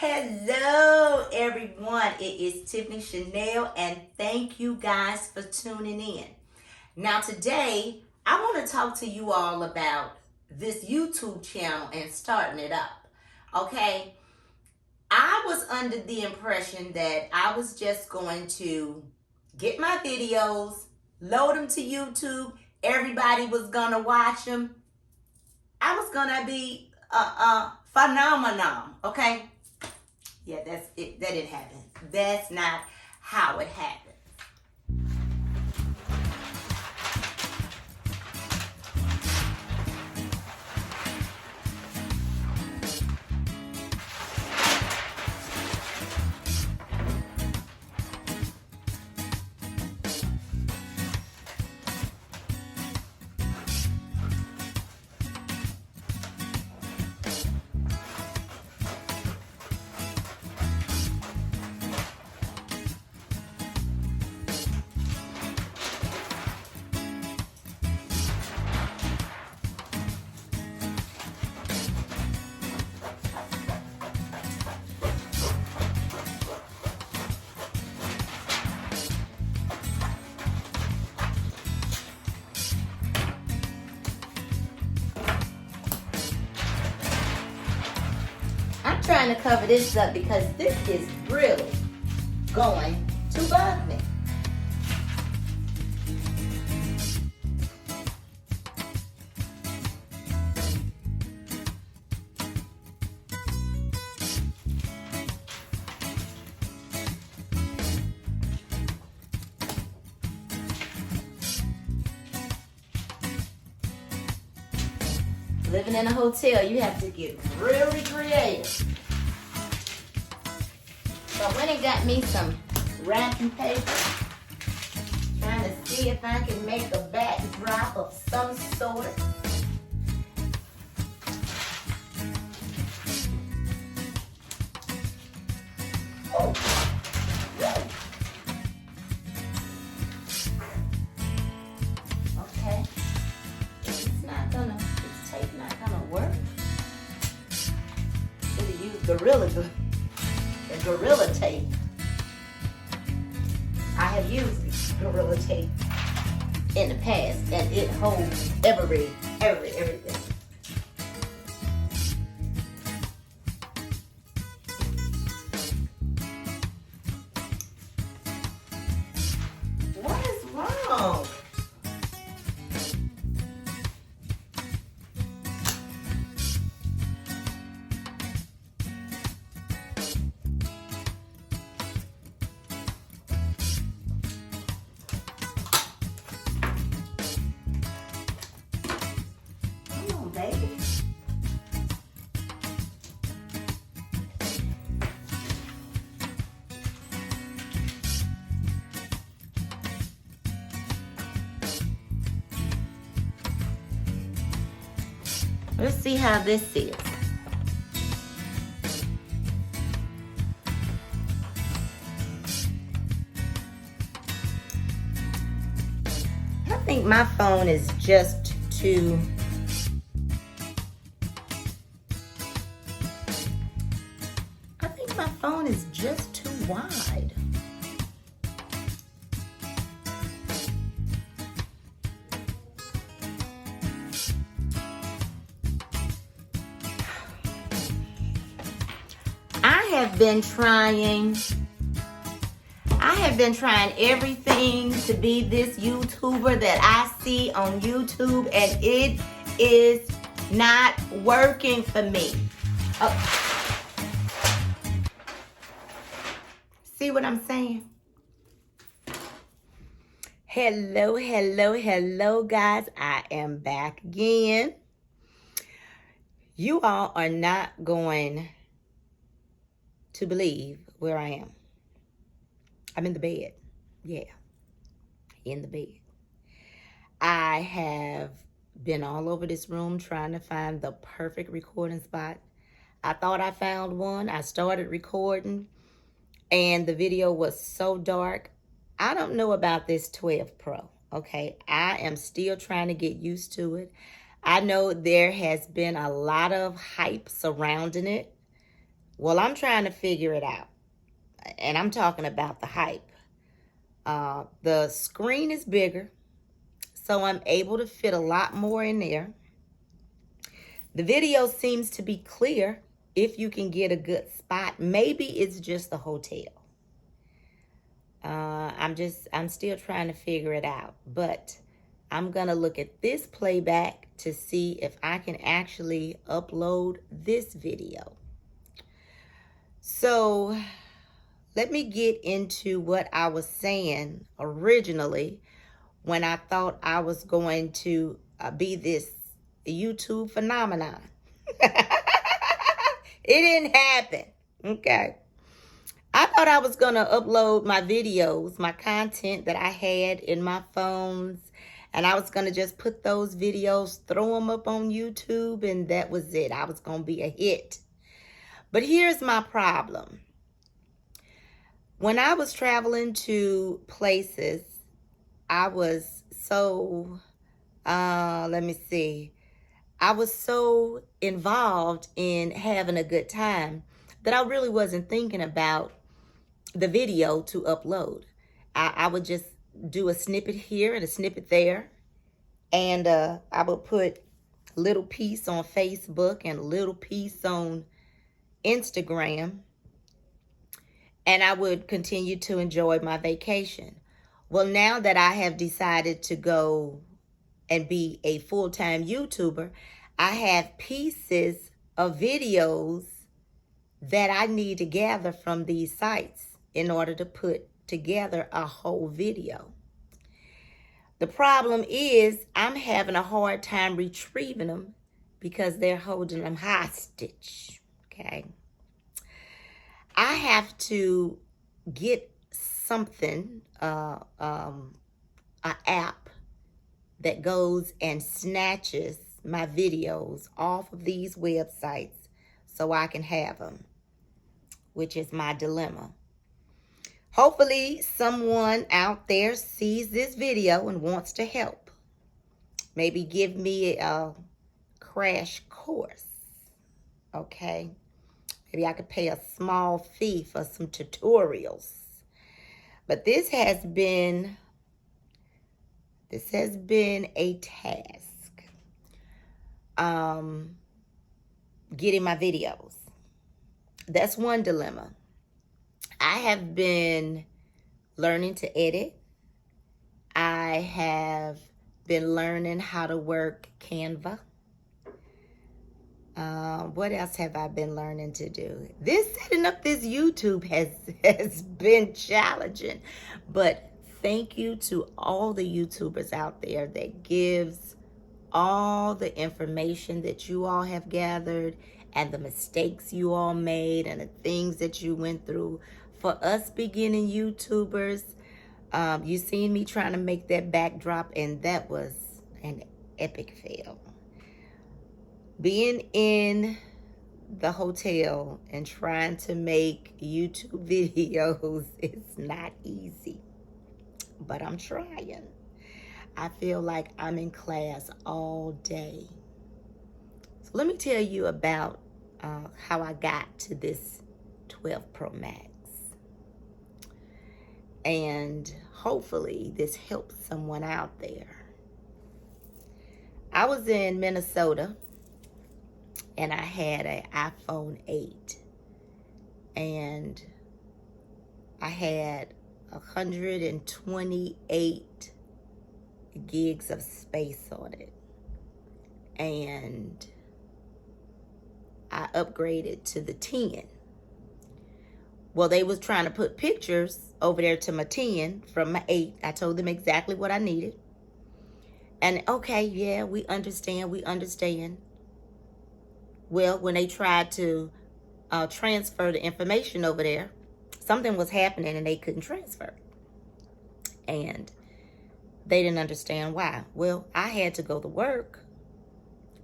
Hello, everyone. It is Tiffany Chanel, and thank you guys for tuning in. Now, today, I want to talk to you all about this YouTube channel and starting it up. Okay? I was under the impression that I was just going to get my videos, load them to YouTube, everybody was going to watch them. I was going to be a phenomenon, okay? Yeah, that's it. That didn't happen. That's not how it happened. I'm trying to cover this up because this is really going to bug me. Living in a hotel, you have to get really creative. So I went and got me some wrapping paper, trying to see if I can make a backdrop of some sort. Oh. Okay. It's not gonna, this tape not gonna work. Should have used Gorilla tape. I have used Gorilla tape in the past, and it holds everything. What is wrong? Baby. Let's see how this is. I think my phone is just too my phone is just too wide. I have been trying everything to be this YouTuber that I see on YouTube, and it is not working for me. Oh. See what I'm saying? Hello, guys. I am back again. You all are not going to believe where I am. I'm in the bed. Yeah, in the bed. I have been all over this room trying to find the perfect recording spot. I thought I found one. I started recording, and the video was so dark. I don't know about this 12 Pro, okay? I am still trying to get used to it. I know there has been a lot of hype surrounding it. Well, I'm trying to figure it out. And I'm talking about the hype. The screen is bigger, so I'm able to fit a lot more in there. The video seems to be clear if you can get a good spot. Maybe it's just the hotel. I'm still trying to figure it out. But I'm going to look at this playback to see if I can actually upload this video. So let me get into what I was saying originally when I thought I was going to be this YouTube phenomenon. It didn't happen. Okay. I thought I was going to upload my videos, my content that I had in my phones, and I was going to just put those videos, throw them up on YouTube, and that was it. I was going to be a hit. But here's my problem. When I was traveling to places, I was so, let me see. I was so involved in having a good time that I really wasn't thinking about the video to upload. I would just do a snippet here and a snippet there. And I would put a little piece on Facebook and a little piece on Instagram. And I would continue to enjoy my vacation. Well, now that I have decided to go and be a full-time YouTuber, I have pieces of videos that I need to gather from these sites in order to put together a whole video. The problem is I'm having a hard time retrieving them because they're holding them hostage, okay? I have to get something, an app that goes and snatches my videos off of these websites so I can have them, which is my dilemma. Hopefully someone out there sees this video and wants to help. Maybe give me a crash course, okay? Maybe I could pay a small fee for some tutorials. But this has been a task. Getting my videos. That's one dilemma. I have been learning to edit. I have been learning how to work Canva. What else have I been learning to do? Setting up this YouTube has been challenging. But thank you to all the YouTubers out there that gives all the information that you all have gathered and the mistakes you all made and the things that you went through. For us beginning YouTubers, you seen me trying to make that backdrop, and that was an epic fail. Being in the hotel and trying to make YouTube videos is not easy, but I'm trying. I feel like I'm in class all day. So let me tell you about how I got to this 12 Pro Max. And hopefully this helps someone out there. I was in Minnesota and I had an iPhone 8. And I had 128 gigs of space on it. And I upgraded to the 10. Well, they was trying to put pictures over there to my 10 from my 8. I told them exactly what I needed. And okay, yeah, we understand. Well, when they tried to transfer the information over there, something was happening and they couldn't transfer. And they didn't understand why. Well, I had to go to work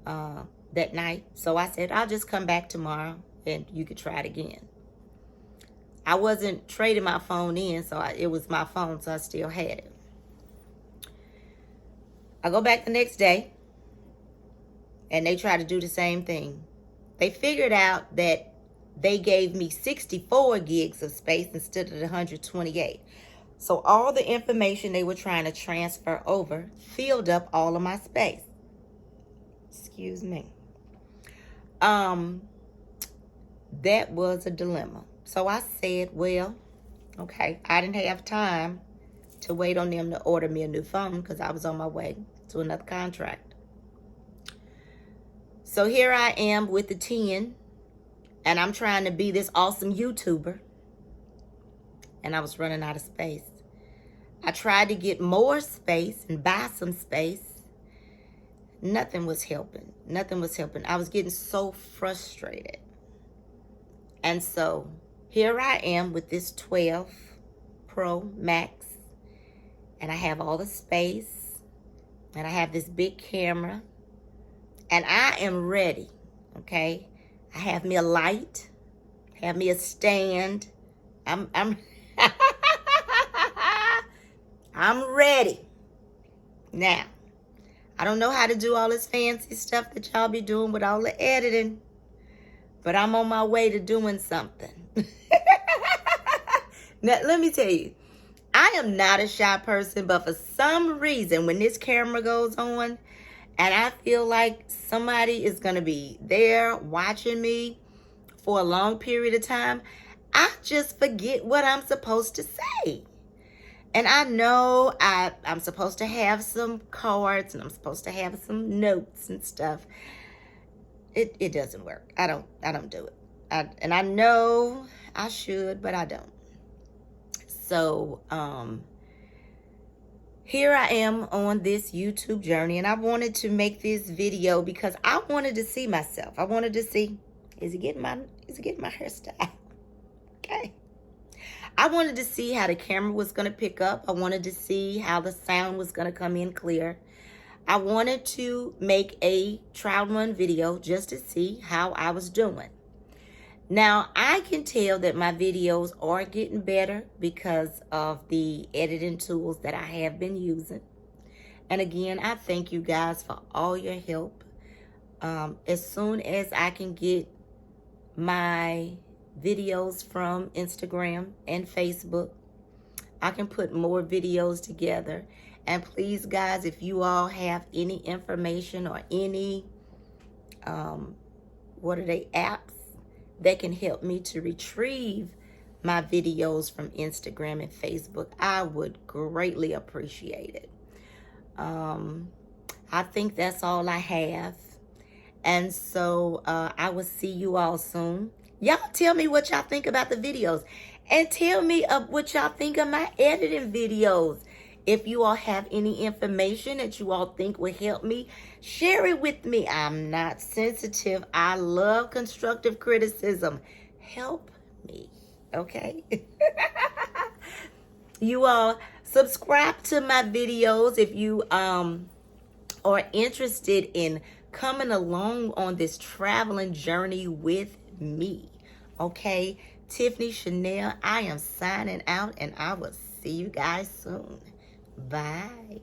that night. So I said, I'll just come back tomorrow and you could try it again. I wasn't trading my phone in, so it was my phone, so I still had it. I go back the next day, and they try to do the same thing. They figured out that they gave me 64 gigs of space instead of the 128. So all the information they were trying to transfer over filled up all of my space. Excuse me. That was a dilemma. So I said, well, okay, I didn't have time to wait on them to order me a new phone because I was on my way to another contract. So here I am with the 10, and I'm trying to be this awesome YouTuber, and I was running out of space. I tried to get more space and buy some space. Nothing was helping. Nothing was helping. I was getting so frustrated. And so here I am with this 12 Pro Max, and I have all the space, and I have this big camera, and I am ready, okay? I have me a light, have me a stand. I'm I'm ready. Now, I don't know how to do all this fancy stuff that y'all be doing with all the editing, but I'm on my way to doing something. Now, let me tell you, I am not a shy person, but for some reason, when this camera goes on, and I feel like somebody is going to be there watching me for a long period of time, I just forget what I'm supposed to say. And I know I'm supposed to have some cards, and I'm supposed to have some notes and stuff. It doesn't work. I don't do it. And I know I should, but I don't. So here I am on this YouTube journey, and I wanted to make this video because I wanted to see myself. I wanted to see, is it getting my hairstyle? Okay. I wanted to see how the camera was going to pick up. I wanted to see how the sound was going to come in clear. I wanted to make a trial run video just to see how I was doing. Now, I can tell that my videos are getting better because of the editing tools that I have been using. And again, I thank you guys for all your help. As soon as I can get my videos from Instagram and Facebook, I can put more videos together. And please, guys, if you all have any information or any, apps that can help me to retrieve my videos from Instagram and Facebook, I would greatly appreciate it. I think that's all I have. And so I will see you all soon. Y'all tell me what y'all think about the videos. And tell me what y'all think of my editing videos. If you all have any information that you all think will help me, share it with me. I'm not sensitive. I love constructive criticism. Help me, okay? You all subscribe to my videos if you are interested in coming along on this traveling journey with me, okay? Tiffany Chanel, I am signing out, and I will see you guys soon. Bye.